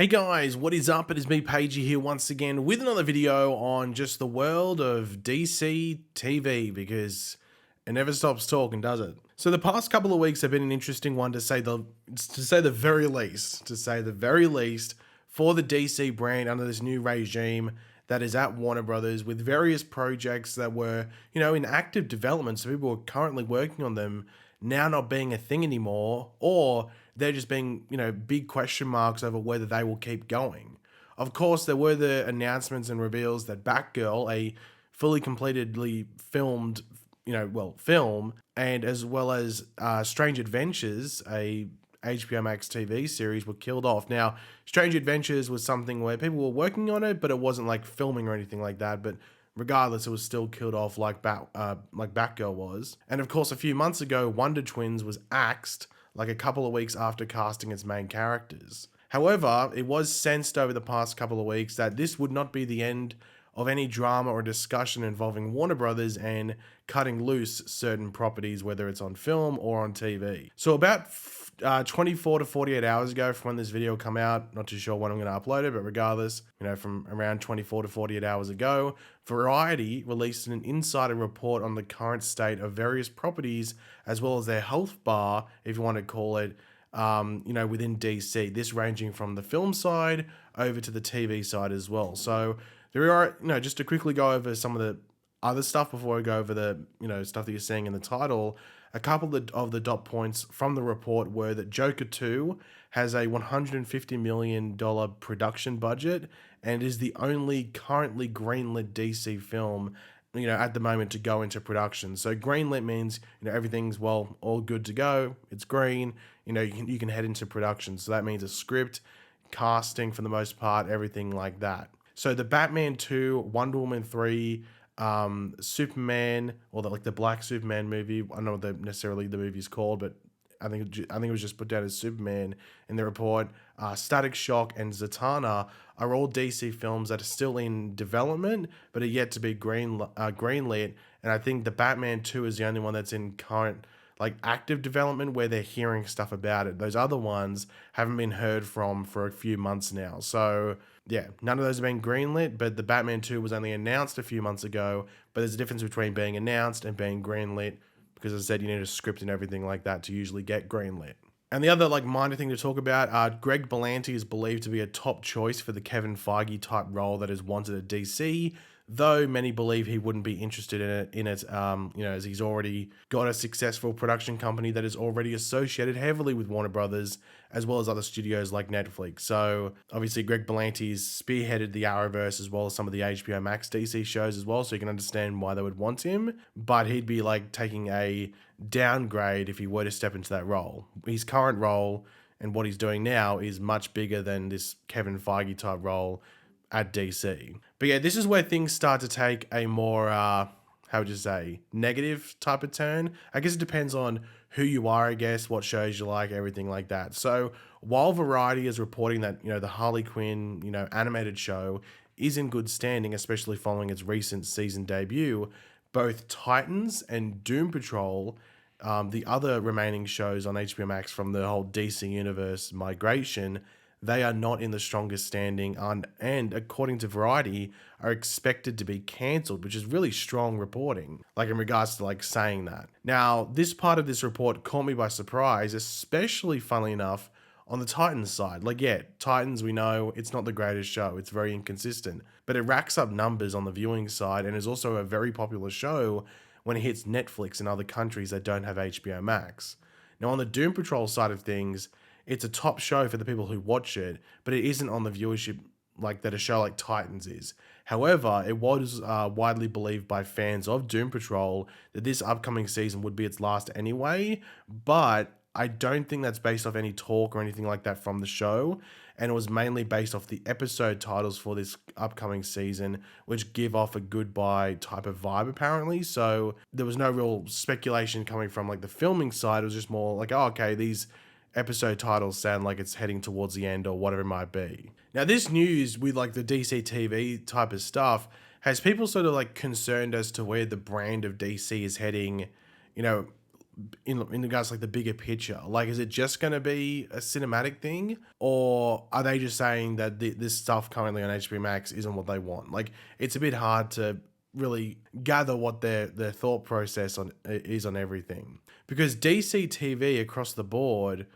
Hey guys, what is up? It is me, Pagey, here once again with another video on just the world of DCTV because it never stops talking, does it? So the past couple of weeks have been an interesting one to say the very least, for the DC brand under this new regime that is at Warner Brothers with various projects that were, in active development. So people were currently working on them now not being a thing anymore, or they're just being, big question marks over whether they will keep going. Of course, there were the announcements and reveals that Batgirl, a fully completedly filmed, film, and as well as Strange Adventures, a HBO Max TV series, were killed off. Now, Strange Adventures was something where people were working on it, but it wasn't like filming or anything like that. But regardless, it was still killed off like Batgirl was. And of course, a few months ago, Wonder Twins was axed like a couple of weeks after casting its main characters. However, it was sensed over the past couple of weeks that this would not be the end of any drama or discussion involving Warner Brothers and cutting loose certain properties, whether it's on film or on TV. So about 24 to 48 hours ago from when this video come out, not too sure when I'm going to upload it, but regardless, from around 24 to 48 hours ago, Variety released an insider report on the current state of various properties as well as their health bar, if you want to call it, within DC. This ranging from the film side over to the TV side as well. So there are, just to quickly go over some of the other stuff before I go over the, stuff that you're seeing in the title. A couple of the dot points from the report were that Joker 2 has a $150 million production budget and is the only currently greenlit DC film, at the moment to go into production. So greenlit means, everything's, all good to go. It's green, you can head into production. So that means a script, casting for the most part, everything like that. So the Batman 2, Wonder Woman 3, Superman, or the Black Superman movie. I don't know what necessarily the movie's called, but I think it was just put down as Superman in the report. Static Shock and Zatanna are all DC films that are still in development, but are yet to be greenlit. And I think the Batman 2 is the only one that's in current active development where they're hearing stuff about it. Those other ones haven't been heard from for a few months now. So yeah, none of those have been greenlit, but the Batman 2 was only announced a few months ago. But there's a difference between being announced and being greenlit, because as I said, you need a script and everything like that to usually get greenlit. And the other minor thing to talk about, Greg Bellantis is believed to be a top choice for the Kevin Feige type role that is wanted at DC, though many believe he wouldn't be interested in it, as he's already got a successful production company that is already associated heavily with Warner Brothers, as well as other studios like Netflix. So obviously Greg Bellantis spearheaded the Arrowverse as well as some of the HBO Max DC shows as well, so you can understand why they would want him, but he'd be taking a downgrade if he were to step into that role. His current role and what he's doing now is much bigger than this Kevin Feige type role at DC. But yeah, this is where things start to take a more, negative type of turn. I guess it depends on who you are, what shows you like, everything like that. So while Variety is reporting that, the Harley Quinn, animated show is in good standing, especially following its recent season debut, both Titans and Doom Patrol, the other remaining shows on HBO Max from the whole DC universe migration, they are not in the strongest standing and according to Variety, are expected to be cancelled, which is really strong reporting, in regards to saying that. Now, this part of this report caught me by surprise, especially funnily enough, on the Titans side. Titans, we know it's not the greatest show. It's very inconsistent, but it racks up numbers on the viewing side and is also a very popular show when it hits Netflix and other countries that don't have HBO Max. Now, on the Doom Patrol side of things, it's a top show for the people who watch it, but it isn't on the viewership that a show like Titans is. However, it was widely believed by fans of Doom Patrol that this upcoming season would be its last anyway, but I don't think that's based off any talk or anything like that from the show, and it was mainly based off the episode titles for this upcoming season, which give off a goodbye type of vibe apparently. So there was no real speculation coming from the filming side. It was just more okay, these episode titles sound like it's heading towards the end or whatever it might be. Now, this news with the DCTV type of stuff has people sort of concerned as to where the brand of DC is heading, in regards to like the bigger picture? Like, is it just going to be a cinematic thing, or are they just saying that this stuff currently on HBO Max isn't what they want? Like, it's a bit hard to really gather what their thought process on everything, because DCTV across the board,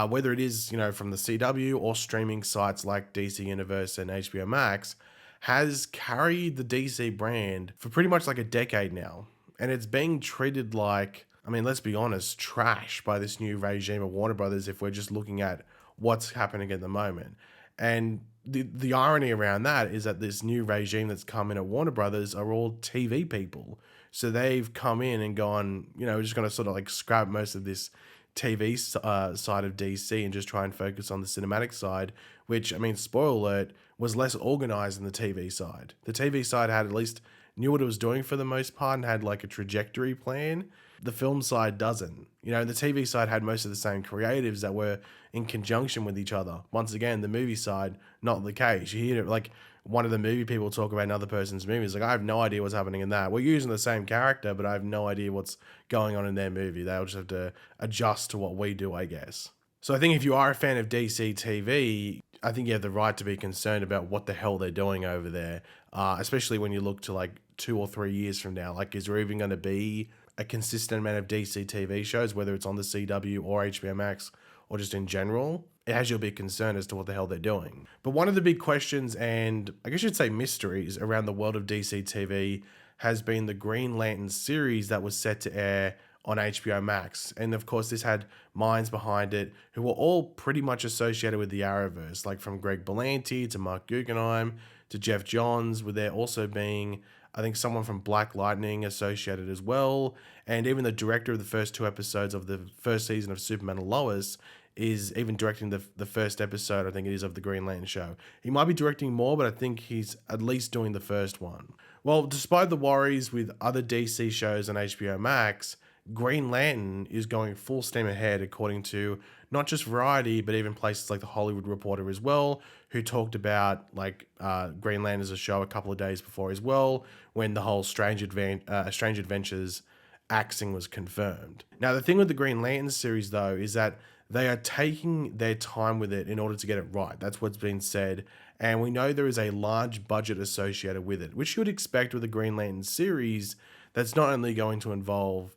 whether it is, from the CW or streaming sites like DC Universe and HBO Max, has carried the DC brand for pretty much like a decade now. And it's being treated like, I mean, let's be honest, trash by this new regime of Warner Brothers if we're just looking at what's happening at the moment. And the irony around that is that this new regime that's come in at Warner Brothers are all TV people. So they've come in and gone, we're just going to sort of like scrap most of this TV side of DC and just try and focus on the cinematic side, which, I mean, spoiler alert, was less organized than the TV side. The TV side had at least knew what it was doing for the most part and had like a trajectory plan. The film side doesn't. The TV side had most of the same creatives that were in conjunction with each other. Once again, the movie side, not the case. You hear it like one of the movie people talk about another person's movies. Like, I have no idea what's happening in that. We're using the same character, but I have no idea what's going on in their movie. They'll just have to adjust to what we do, I guess. So I think if you are a fan of DC TV, I think you have the right to be concerned about what the hell they're doing over there, especially when you look to like 2 or 3 years from now. Like, is there even going to be a consistent amount of DC TV shows, whether it's on the CW or HBO Max or just in general? It has you a bit concerned as to what the hell they're doing. But one of the big questions, and I guess you'd say mysteries, around the world of DC TV has been the Green Lantern series that was set to air on HBO Max. And of course, this had minds behind it who were all pretty much associated with the Arrowverse, like from Greg Berlanti to Mark Guggenheim to Jeff Johns, with there also being, I think, someone from Black Lightning associated as well. And even the director of the first 2 episodes of the first season of Superman and Lois is even directing the first episode, I think it is, of the Green Lantern show. He might be directing more, but I think he's at least doing the first one. Well, despite the worries with other DC shows on HBO Max, Green Lantern is going full steam ahead, according to not just Variety, but even places like The Hollywood Reporter as well, who talked about like Green Lantern as a show a couple of days before as well, when the whole Strange Adventures axing was confirmed. Now, the thing with the Green Lantern series, though, is that they are taking their time with it in order to get it right. That's what's been said. And we know there is a large budget associated with it, which you would expect with a Green Lantern series that's not only going to involve,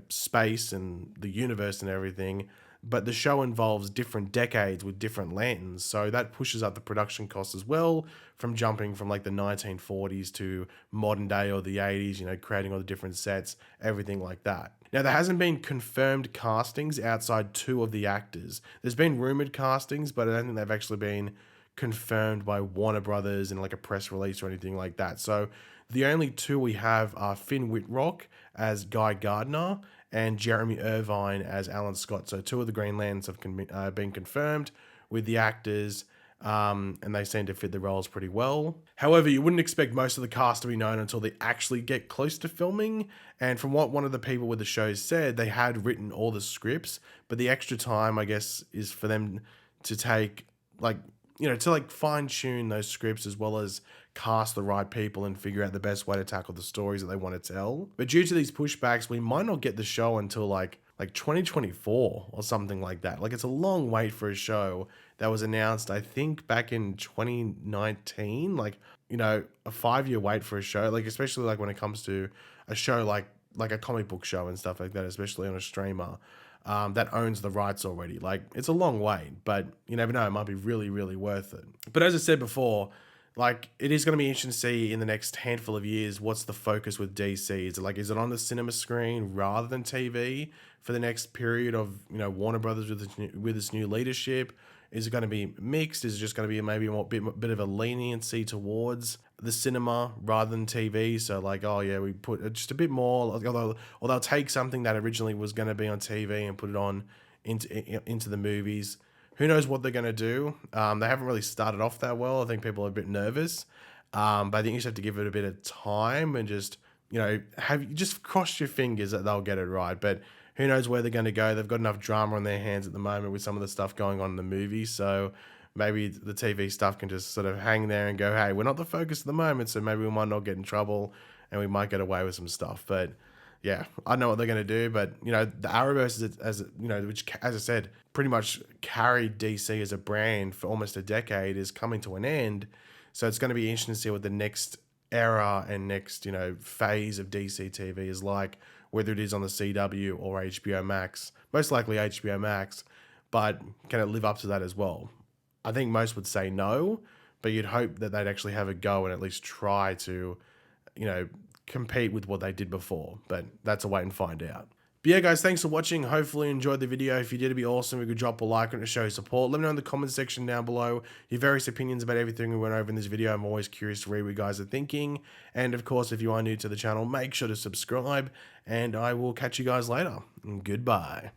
space and the universe and everything, but the show involves different decades with different lanterns. So that pushes up the production costs as well, from jumping from like the 1940s to modern day or the 80s, creating all the different sets, everything like that. Now, there hasn't been confirmed castings outside 2 of the actors. There's been rumored castings, but I don't think they've actually been confirmed by Warner Brothers in like a press release or anything like that. So the only 2 we have are Finn Wittrock as Guy Gardner and Jeremy Irvine as Alan Scott. So 2 of the Green Lanterns have been confirmed with the actors, and they seem to fit the roles pretty well. However, you wouldn't expect most of the cast to be known until they actually get close to filming. And from what one of the people with the show said, they had written all the scripts, but the extra time, I guess, is for them to take to fine tune those scripts, as well as cast the right people and figure out the best way to tackle the stories that they want to tell. But due to these pushbacks, we might not get the show until like 2024 or something like that. Like, it's a long wait for a show that was announced, I think, back in 2019. Like, a 5-year wait for a show, like, especially like when it comes to a show like a comic book show and stuff like that, especially on a streamer that owns the rights already. Like, it's a long wait, but you never know, it might be really, really worth it. But as I said before, like, it is going to be interesting to see in the next handful of years what's the focus with DC. Is it on the cinema screen rather than TV for the next period of Warner Brothers with its new leadership? Is it going to be mixed? Is it just going to be maybe a bit of a leniency towards the cinema rather than TV? So like, oh yeah, we put just a bit more, or they'll take something that originally was going to be on TV and put it on into the movies. Who knows what they're going to do? They haven't really started off that well. I think people are a bit nervous. But I think you just have to give it a bit of time and just cross your fingers that they'll get it right. But who knows where they're going to go? They've got enough drama on their hands at the moment with some of the stuff going on in the movie. So maybe the TV stuff can just sort of hang there and go, hey, we're not the focus at the moment, so maybe we might not get in trouble and we might get away with some stuff. But yeah, I know what they're going to do, but you know, the Arrowverse, as you know, which, as I said, pretty much carried DC as a brand for almost a decade, is coming to an end. So it's going to be interesting to see what the next era and next, you know, phase of DC TV is like, whether it is on the CW or HBO Max. Most likely HBO Max, but can it live up to that as well? I think most would say no, but you'd hope that they'd actually have a go and at least try to, you know, compete with what they did before. But that's a wait and find out. But yeah, guys, thanks for watching. Hopefully you enjoyed the video. If you did, it'd be awesome if you could drop a like on it to show your support. Let me know in the comments section down below your various opinions about everything we went over in this video. I'm always curious to read what you guys are thinking. And of course, if you are new to the channel, make sure to subscribe. And I will catch you guys later. Goodbye.